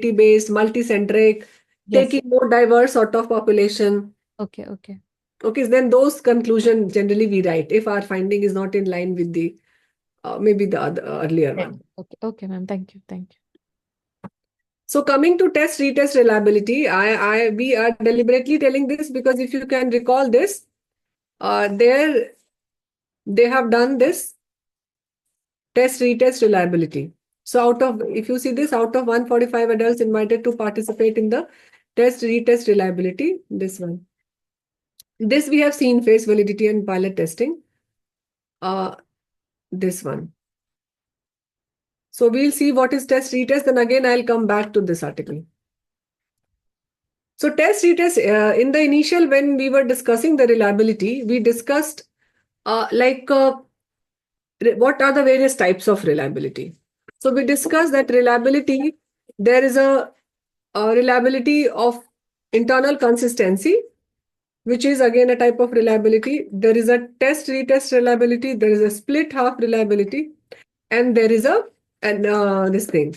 based, multicentric, Yes. taking more diverse sort of population. Okay. Okay. Okay, then those conclusion generally we write if our finding is not in line with the maybe the other, earlier Right. one. Okay. Okay, ma'am. Thank you. Thank you. So coming to test retest reliability, we are deliberately telling this because if you can recall this, there they have done this test retest reliability. So out of, if you see this, out of 145 adults invited to participate in the test retest reliability, this one. This we have seen face validity and pilot testing. Uh, this one. So we'll see what is test retest. Then again, I'll come back to this article. So test retest, in the initial, when we were discussing the reliability, we discussed what are the various types of reliability. So we discussed that reliability, there is a reliability of internal consistency, which is again a type of reliability. There is a test retest reliability, there is a split half reliability, and there is a and this thing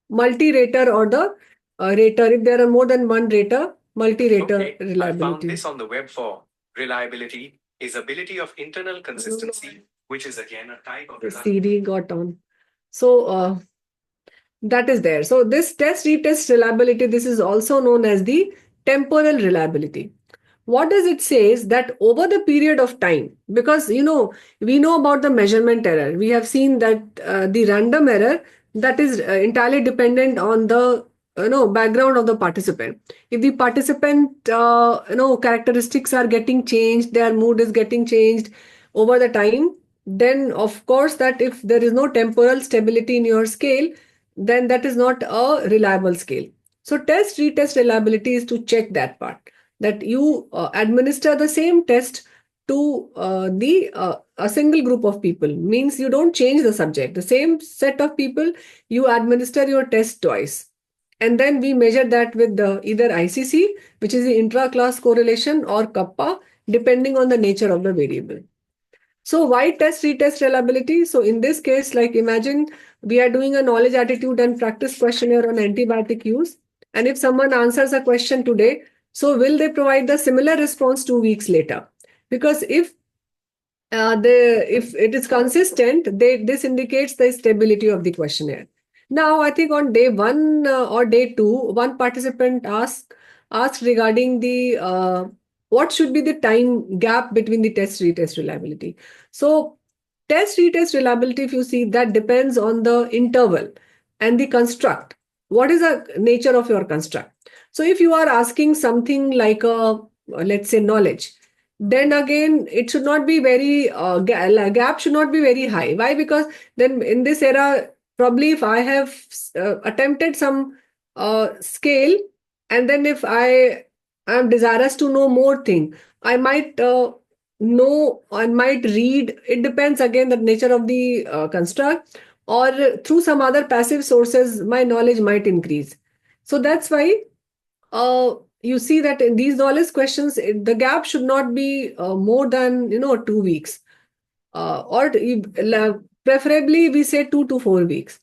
multi-rater or the rater. If there are more than one rater, multi-rater Okay, I found reliability. this on the web for reliability is ability of internal consistency, which is again a type of The CD got on. So that is there. So this test retest reliability, this is also known as the temporal reliability. What does it say is that over the period of time, because we know about the measurement error, we have seen that the random error, that is entirely dependent on the background of the participant. If the participant characteristics are getting changed, their mood is getting changed over the time, then of course that if there is no temporal stability in your scale, then that is not a reliable scale. So test retest reliability is to check that part, that you administer the same test to the a single group of people, means you don't change the subject, the same set of people, you administer your test twice, and then we measure that with the either ICC, which is the intra-class correlation, or kappa, depending on the nature of the variable. So why test retest reliability? So in this case, like imagine we are doing a knowledge, attitude and practice questionnaire on antibiotic use. And if someone answers a question today, so will they provide the similar response 2 weeks later? Because if it is consistent, this indicates the stability of the questionnaire. Now, I think on day one or day two, one participant asked regarding the what should be the time gap between the test retest reliability. So test retest reliability, if you see, that depends on the interval and the construct. What is the nature of your construct? So if you are asking something like a, let's say, knowledge, then again it should not be very gap should not be very high. Why? Because then in this era, probably if I have attempted some scale, and then if I am desirous to know more thing, I might know, I might read. It depends again the nature of the construct, or through some other passive sources, my knowledge might increase. So that's why you see that in these knowledge questions, the gap should not be more than 2 weeks, or preferably we say 2 to 4 weeks.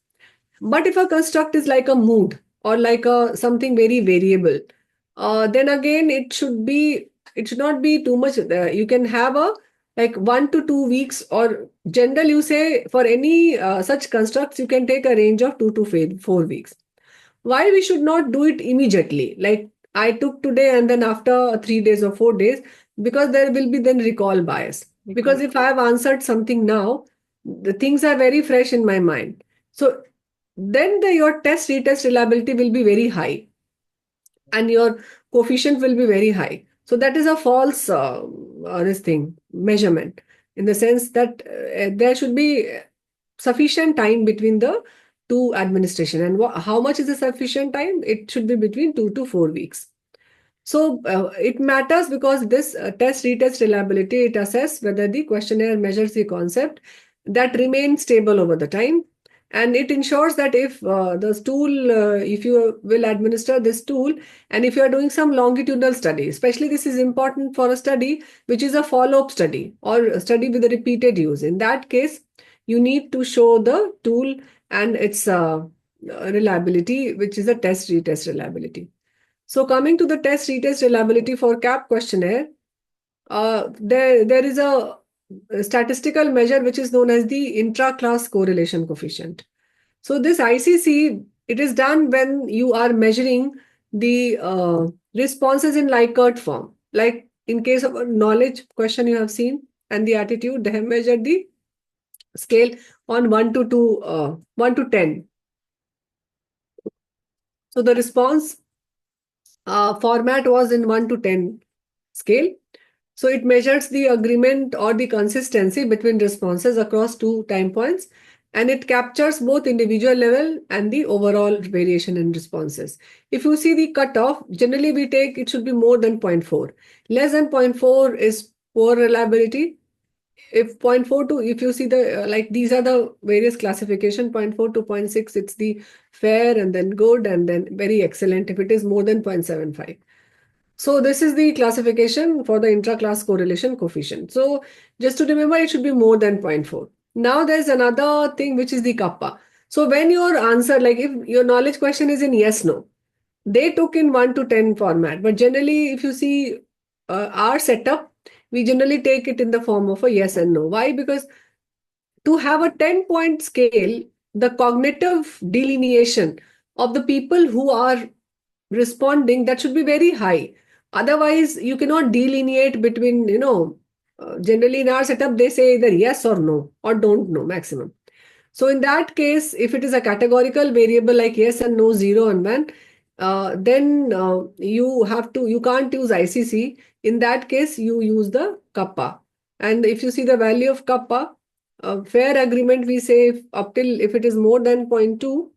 But if a construct is like a mood or like a something very variable, then again it should not be too much. You can have a like 1 to 2 weeks, or general you say for any such constructs you can take a range of 2 to 4 weeks. Why we should not do it immediately? Like I took today and then after 3 days or 4 days, because there will be then recall bias. Because if I have answered something now, the things are very fresh in my mind. So then your test retest reliability will be very high and your coefficient will be very high. So that is a false this thing measurement, in the sense that there should be sufficient time between the two administration. And how much is the sufficient time? It should be between 2 to 4 weeks. So it matters because this test retest reliability, it assesses whether the questionnaire measures the concept that remains stable over the time, and it ensures that if the tool, if you will administer this tool, and if you are doing some longitudinal study, especially this is important for a study which is a follow-up study or a study with a repeated use. In that case, you need to show the tool and its reliability, which is the test retest reliability. So coming to the test retest reliability for CAP questionnaire, there is a statistical measure which is known as the intra-class correlation coefficient. So this ICC, it is done when you are measuring the responses in Likert form. Like in case of a knowledge question you have seen and the attitude, they have measured the scale on 1 to 1 to 10. So the response format was in 1 to 10 scale. So it measures the agreement or the consistency between responses across 2 time points, and it captures both individual level and the overall variation in responses. If you see the cutoff, generally we take it should be more than 0.4. Less than 0.4 is poor reliability. If 0.4 to, if you see the, like these are the various classification, 0.4 to 0.6, it's the fair and then good and then very excellent if it is more than 0.75. So this is the classification for the intra-class correlation coefficient. So just to remember, it should be more than 0.4. Now there's another thing which is the kappa. So when your answer, like if your knowledge question is in yes, no, they took in 1 to 10 format. But generally, if you see our setup, we generally take it in the form of a yes and no. Why? Because to have a 10-point scale, the cognitive delineation of the people who are responding, that should be very high. Otherwise, you cannot delineate between, generally in our setup, they say either yes or no, or don't know maximum. So in that case, if it is a categorical variable like yes and no, 0 and 1, then you can't use ICC. In that case, you use the kappa. And if you see the value of kappa, fair agreement, we say up till, if it is more than 0.2,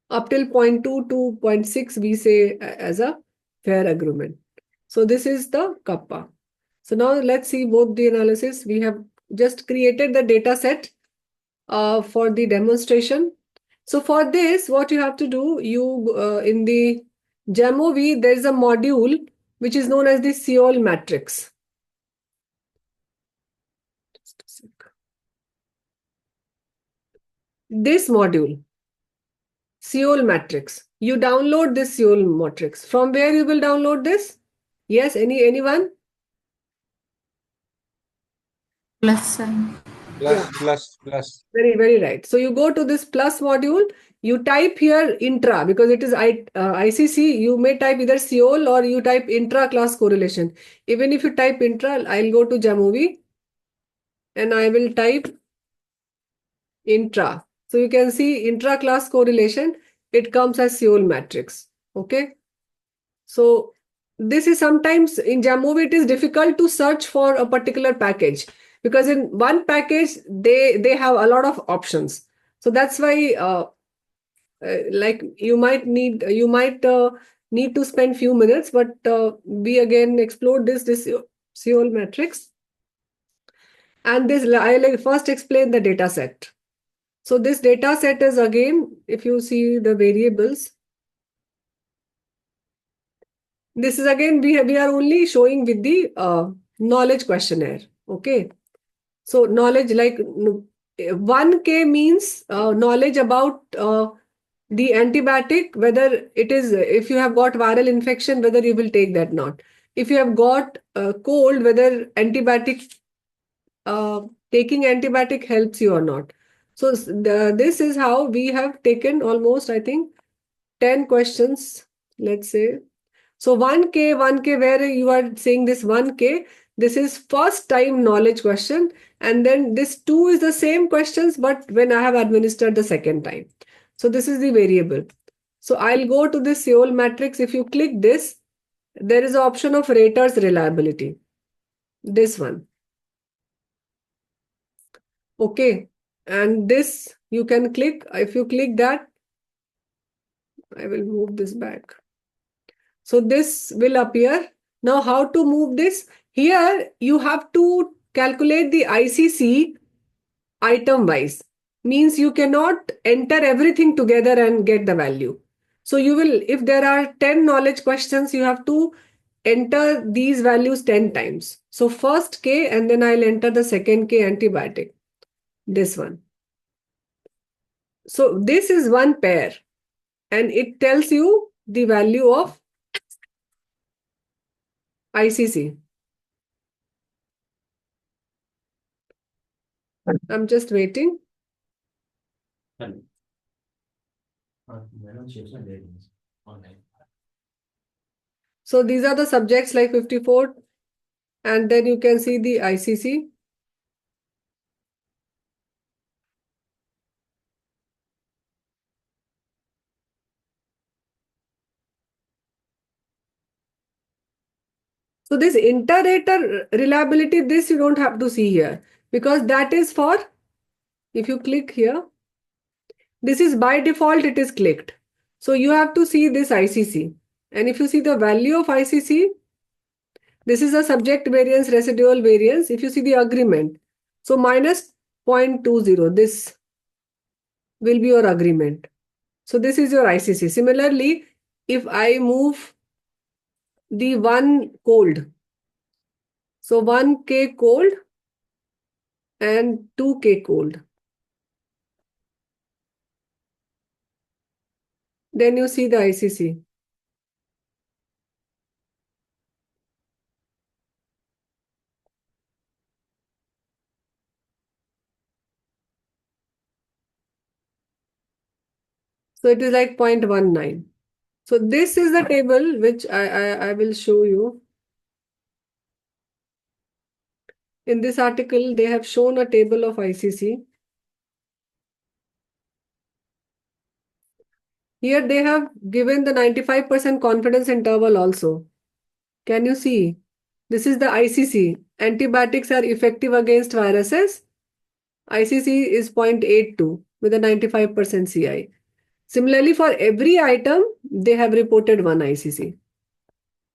up till 0.2 to 0.6, we say as a fair agreement. So this is the kappa. So now let's see both the analysis. We have just created the data set for the demonstration. So for this, what you have to do, you in the JAMOV, there is a module which is known as the Seoul matrix. Just a sec. This module, Seoul matrix. You download this Seoul matrix. From where you will download this? Yes, anyone? Plus sign. Yeah. Plus. Very, very right. So you go to this plus module, you type here intra because it is ICC. You may type either Seoul or you type intra-class correlation. Even if you type intra, I'll go to Jamovi and I will type intra. So you can see intra-class correlation. It comes as Seoul matrix. Okay. So this is sometimes in Jamovi, it is difficult to search for a particular package because in one package, they have a lot of options. So that's why like you might need to spend few minutes, but we again explored this Seoul matrix. And this, I'll first explain the data set. So this data set is again, if you see the variables, this is again, we are only showing with the knowledge questionnaire. Okay. So knowledge, like 1K means knowledge about the antibiotic, whether it is, if you have got viral infection, whether you will take that not. If you have got cold, whether taking antibiotic helps you or not. So this is how we have taken almost, I think, 10 questions, let's say. So 1K, where you are saying this 1K, this is first time knowledge question. And then this 2 is the same questions, but when I have administered the second time. So this is the variable. So I'll go to the Seoul matrix. If you click this, there is an option of raters reliability. This one. Okay. And this you can click. If you click that, I will move this back. So this will appear. Now how to move this? Here you have to calculate the ICC item wise. Means you cannot enter everything together and get the value. So you will, if there are 10 knowledge questions, you have to enter these values 10 times. So first K and then I'll enter the second K antibiotic. This one. So this is one pair, and it tells you the value of ICC. I'm just waiting. So these are the subjects like 54, and then you can see the ICC. So this inter-rater reliability, this you don't have to see here, because that is for, if you click here, this is by default, it is clicked. So you have to see this ICC. And if you see the value of ICC, this is a subject variance, residual variance. If you see the agreement, so minus 0.20, this will be your agreement. So this is your ICC. Similarly, if I move the one cold, so 1K cold and 2K cold, then you see the ICC. So it is like 0.19. So this is the table which I will show you. In this article, they have shown a table of ICC. Here they have given the 95% confidence interval also. Can you see? This is the ICC. Antibiotics are effective against viruses. ICC is 0.82 with a 95% CI. Similarly, for every item, they have reported one ICC.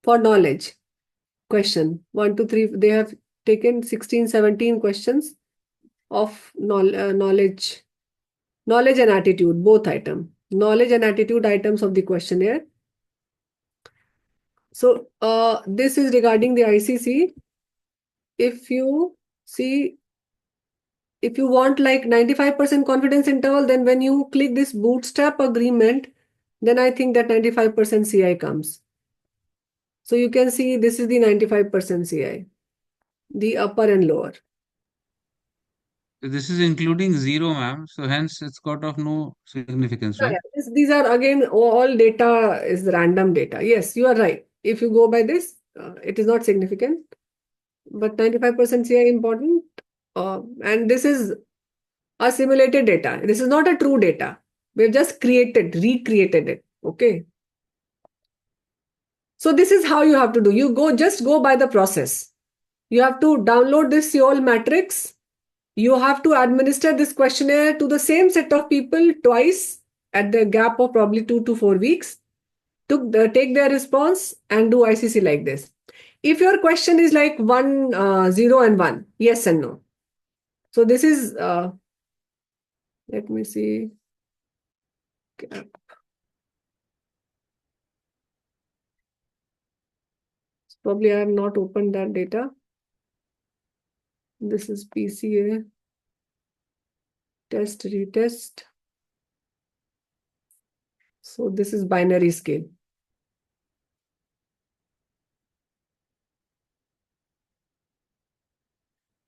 For knowledge, question 1, 2, 3, they have taken 16, 17 questions of knowledge and attitude, both item. Knowledge and attitude items of the questionnaire. So this is regarding the ICC. If you see, if you want like 95% confidence interval, then when you click this bootstrap agreement, then I think that 95% CI comes. So you can see this is the 95% CI, the upper and lower. This is including zero, ma'am. So hence it's got of no significance, right? These are again all data is random data. Yes, you are right. If you go by this, it is not significant, but 95% CI important. And this is a simulated data. This is not a true data. We've just recreated it. Okay. So this is how you have to do. You just go by the process. You have to download this Seoul matrix. You have to administer this questionnaire to the same set of people twice at the gap of probably 2 to 4 weeks. Take their response and do ICC like this. If your question is like 1, 0 and 1, yes and no. So this is, let me see. Probably I have not opened that data. This is PCA, test, retest. So this is binary scale.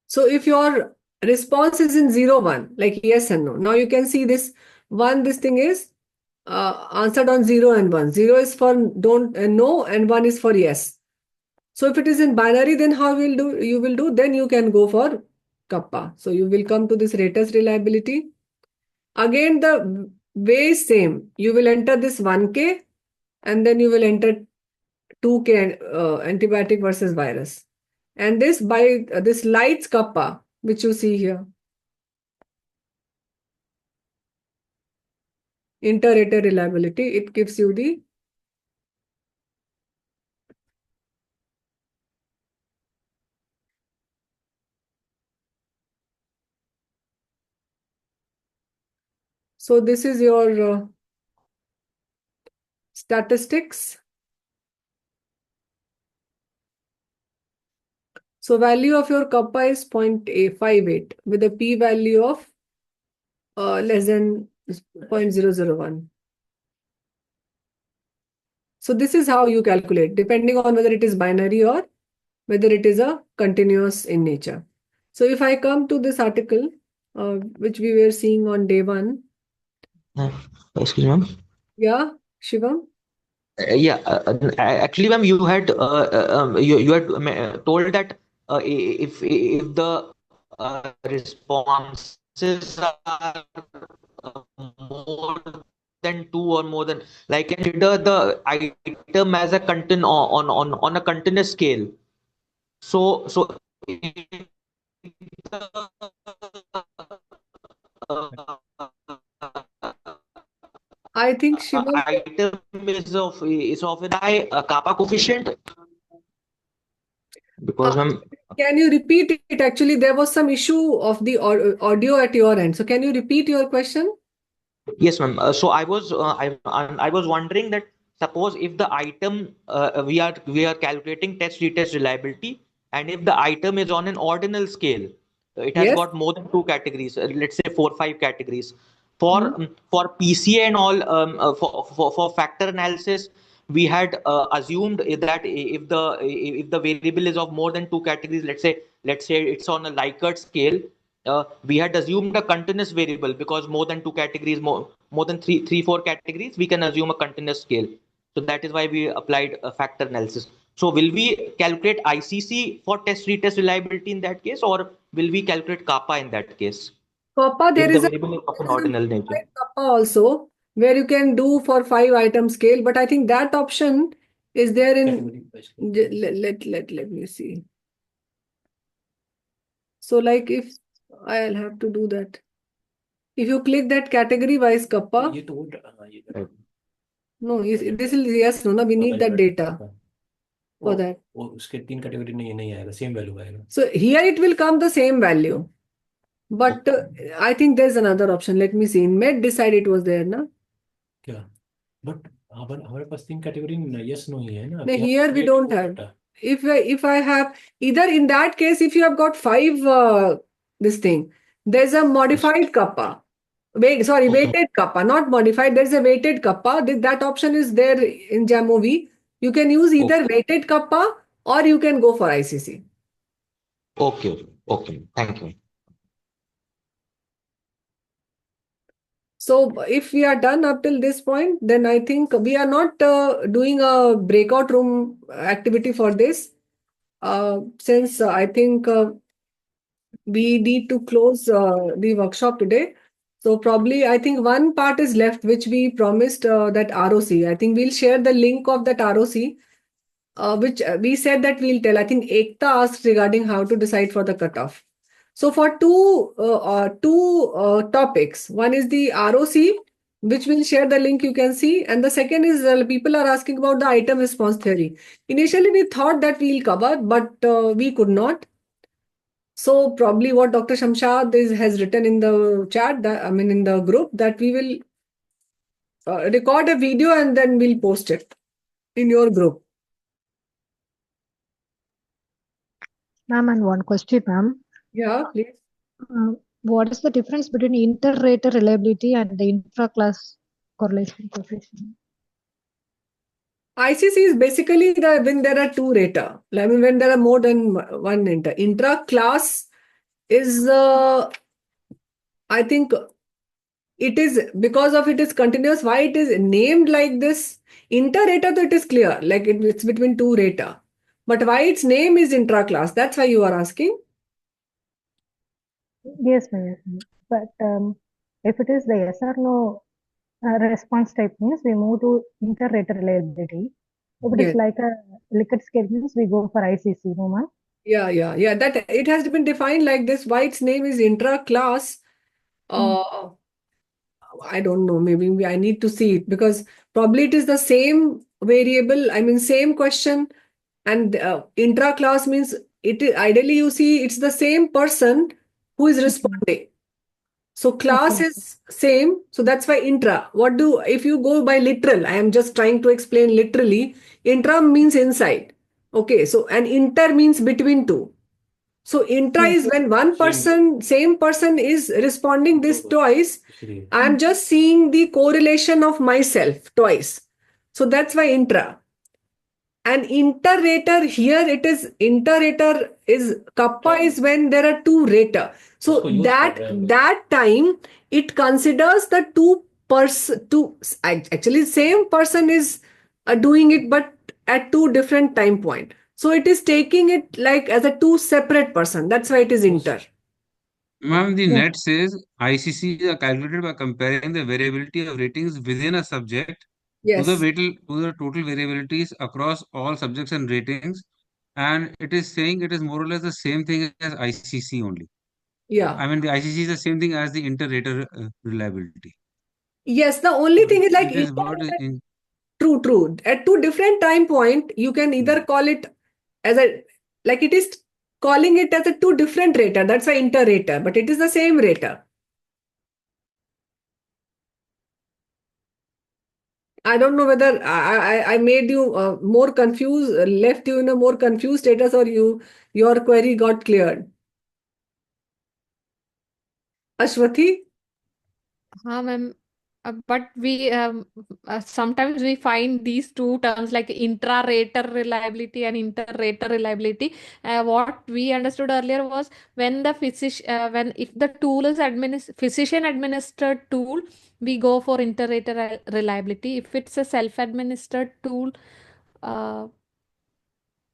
So if your response is in 0, 1, like yes and no, now you can see this one, this thing is answered on 0 and 1. 0 is for don't and no, and 1 is for yes. So if it is in binary, then how you will do? Then you can go for kappa. So you will come to this Retest reliability. Again, the way is same. You will enter this 1K and then you will enter 2K antibiotic versus virus. And this by this lights kappa, which you see here. Inter-rater reliability, it gives you the so this is your statistics. So value of your kappa is 0.58 with a p-value of less than 0.001. So this is how you calculate, depending on whether it is binary or whether it is a continuous in nature. So if I come to this article, which we were seeing on day 1. Excuse me, ma'am. Yeah, Shivam? Actually, ma'am, you had you had told that if the responses are more than two or more than, like, consider the item as a content on a continuous scale. So if the I think Shivam, item is of an high kappa coefficient, because ma'am, can you repeat it? Actually, there was some issue of the audio at your end. So can you repeat your question? yes, ma'am. So I was wondering that, suppose if the item we are calculating test retest reliability, and if the item is on an ordinal scale, it has Yes. got more than two categories. Let's say 4 5 categories. For Hmm. for PCA and all, for factor analysis, we had assumed that if the variable is of more than two categories, let's say it's on a Likert scale, we had assumed a continuous variable, because more than two categories, more than three four categories, we can assume a continuous scale. So that is why we applied a factor analysis. So will we calculate ICC for test retest reliability in that case, or will we calculate kappa in that case, Kappa, if the variable is of an ordinal nature? Kappa also, where you can do for 5-item scale, but I think that option is there in let me see. So like if I'll have to do that. If you click that category wise kappa, no, this is yes, no, we need that data for that. उसके 3 category में ये नहीं आएगा, same value आएगा. So here it will come the same value. But I think there's another option. Let me see. In Med Decide it was there, na? क्या? But हमारे पास 3 category yes no ही है ना. No, here we don't have. If I have either, in that case, if you have got 5 this thing, there's a modified kappa. Weighted kappa, not modified. There's a weighted kappa. That option is there in Jamovi. You can use either weighted kappa or you can go for ICC. Okay, thank you. So if we are done up till this point, then I think we are not doing a breakout room activity for this. Since I think we need to close the workshop today. So probably I think one part is left, which we promised, that ROC. I think we'll share the link of that ROC, which we said that we'll tell. I think Ekta asked regarding how to decide for the cutoff. So for two topics, one is the ROC, which we'll share the link, you can see. And the second is people are asking about the item response theory. Initially, we thought that we'll cover, but we could not. So probably what Dr. Shamshad has written in the chat, in the group, that we will record a video and then we'll post it in your group. Ma'am, and one question, ma'am. Yeah, please. What is the difference between inter-rater reliability and the intra-class correlation coefficient? ICC is basically when there are two rater. I mean, when there are more than one inter. Intra-class is, I think, it is because of it is continuous. Why it is named like this? Inter-rater, though it is clear, like it's between two rater. But why its name is intra-class? That's why you are asking. Yes, ma'am. But if it is the yes or no response type, means we move to inter-rater reliability. If it is like a Likert scale, means we go for ICC, no, ma'am? Yeah. That it has been defined like this. Why its name is intra-class? I don't know. Maybe I need to see it, because probably it is the same variable. I mean, same question, and intra-class means it is ideally you see it's the same person who is responding. So class is same. So that's why intra. If you go by literal, I am just trying to explain literally. Intra means inside. Okay. So and inter means between two. So intra is when one person, same person is responding this twice. I'm just seeing the correlation of myself twice. So that's why intra. And inter-rater here it is inter-rater is kappa is when there are two rater. So that time it considers the actually same person is doing it but at two different time point. So it is taking it like as a two separate person. That's why it is inter. Ma'am, the Yeah. net says ICCs are calculated by comparing the variability of ratings within a subject to the Yes. total variabilities across all subjects and ratings, and it is saying it is more or less the same thing as ICC only. Yeah. I mean, the ICC is the same thing as the inter-rater reliability. Yes. The only thing is like It is what is in. true, true. At two different time point, you can either call it as a like it is calling it as a two different rater. That's why inter-rater, but it is the same rater. I don't know whether I made you more confused, left you in a more confused status, or your query got cleared. Ashwathi? हाँ ma'am but we sometimes we find these two terms like intra-rater reliability and inter-rater reliability. What we understood earlier was when the when if the tool is physician administered tool, we go for inter-rater reliability. If it's a self-administered tool, uh,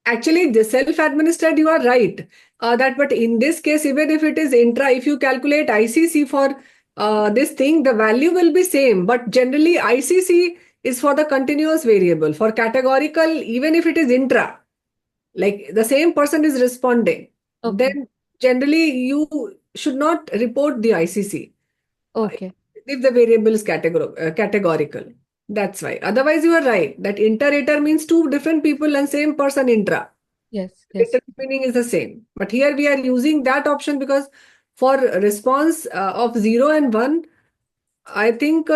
Actually, the self-administered, you are right. But in this case, even if it is intra, if you calculate ICC for this thing, the value will be same. But generally, ICC is for the continuous variable. For categorical, even if it is intra, like the same person is responding, okay, then generally you should not report the ICC okay, if the variable is categorical. That's why. Otherwise, you are right that inter-rater means two different people and same person intra. yes, Rater yes, meaning is the same. But here we are using that option because for response of 0 and 1, I think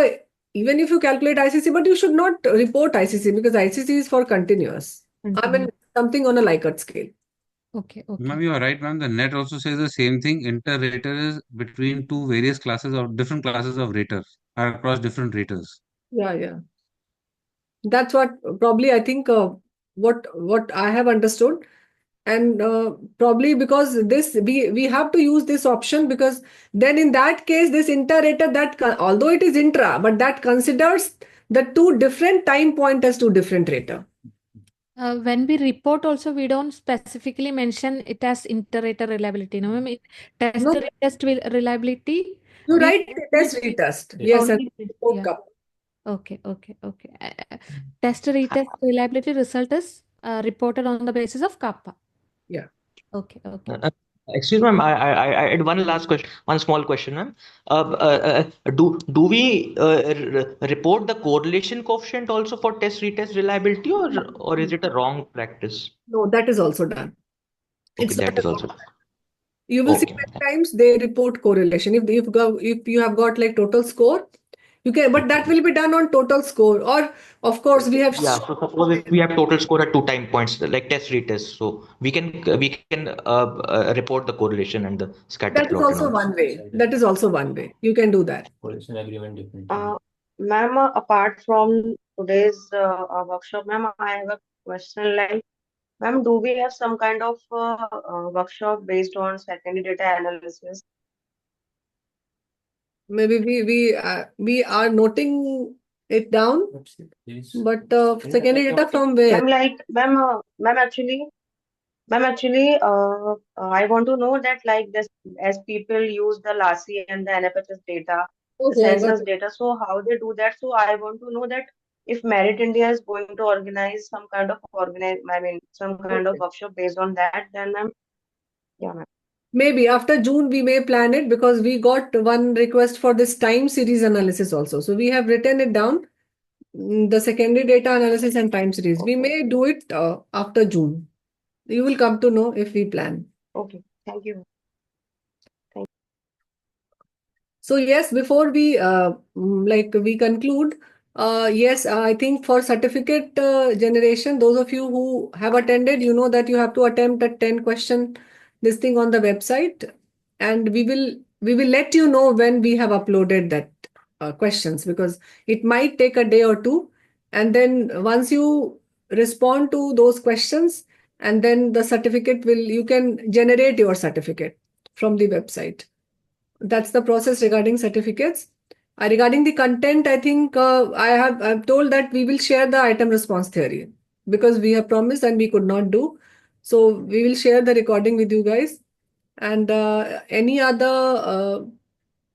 even if you calculate ICC, but you should not report ICC because ICC is for continuous. I mean, something on a Likert scale. okay, Ma'am, okay. you are right, ma'am. The net also says the same thing. Inter-rater is between two various classes of different classes of raters across different raters. Yeah, yeah. That's what probably I think what I have understood. And probably because this we have to use this option because then in that case this inter-rater although it is intra but that considers the two different time point as two different rater. When we report also, we don't specifically mention it as inter-rater reliability. No, I mean, No, reliability. you We write test retest. Yes, and only report yeah. cup. Okay, okay, okay. Test retest reliability result is reported on the basis of kappa. Yeah. Okay, okay. Excuse me, ma'am. I had one last question, one small question, ma'am. Do we report the correlation coefficient also for test retest reliability, or is it a wrong practice? No, that is also done. Okay, It's not that is also. you will see Okay. many times they report correlation. If you have got like total score, you can, but that will be done on total score. Or of course we have Yeah. So suppose if we have total score at two time points, like test retest, so we can report the correlation and the scatter that is plot and also all. one way. That is also one way. You can do that. Ma'am, apart from today's workshop, ma'am, I have a question like, ma'am, do we have some kind of workshop based on secondary data analysis? Maybe we are noting it down, but secondary data from where? Ma'am, actually, I want to know that like this, as people use the LASI and the NFHS data, the Okay, I got census it. data, so how they do that? So I want to know that if Merit India is going to organize some kind of some kind of Okay. workshop based on that, then ma'am, yeah, ma'am. Maybe after June we may plan it because we got one request for this time series analysis also. So we have written it down, the secondary data analysis and time series. We may do it after June. You will come to know if we plan. Okay, thank you. So yes, before we we conclude, yes, I think for certificate generation, those of you who have attended, you know that you have to attempt a 10 question this thing on the website, and we will let you know when we have uploaded that questions, because it might take a day or two, and then once you respond to those questions, and then the certificate you can generate your certificate from the website. That's the process regarding certificates. Regarding the content, I think I've told that we will share the item response theory, because we have promised and we could not do. So we will share the recording with you guys. And any other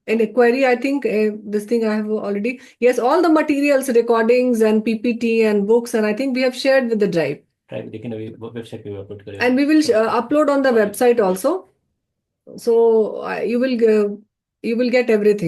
any query, I think this thing I have already. Yes, all the materials, recordings and PPT and books, and I think we have shared with the drive. Drive लेकिन अभी website पे भी upload करेंगे. And we will upload on the website also. So you will get everything.